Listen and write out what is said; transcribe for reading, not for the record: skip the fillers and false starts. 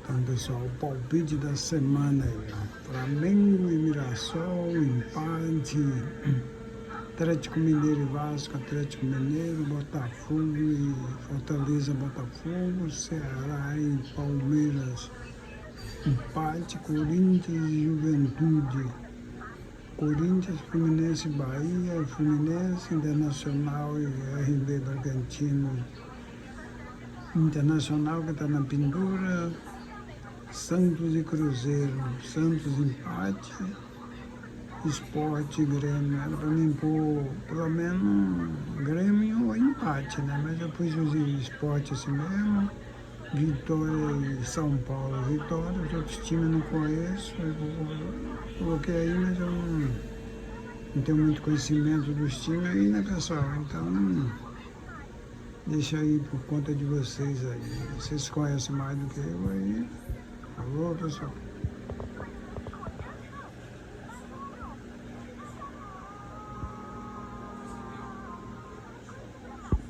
Então, pessoal, o palpite da semana aí, ó. Flamengo e Mirassol, empate. Atlético Mineiro e Vasco, Atlético Mineiro, Botafogo e Fortaleza, Botafogo, Ceará e Palmeiras, empate. Corinthians e Juventude, Corinthians, Fluminense, Bahia, Fluminense, Internacional e RB Bragantino, Internacional que está na pendura, Santos e Cruzeiro, Santos empate, Sport e Grêmio. Era para mim pôr pelo menos Grêmio ou empate, né? Mas eu pus os Sport assim mesmo, Vitória e São Paulo. Vitória, os outros times eu não conheço, eu coloquei aí, mas eu não tenho muito conhecimento dos times aí, né, pessoal? Então, deixa aí por conta de vocês aí. Vocês conhecem mais do que eu aí. Alô, pessoal.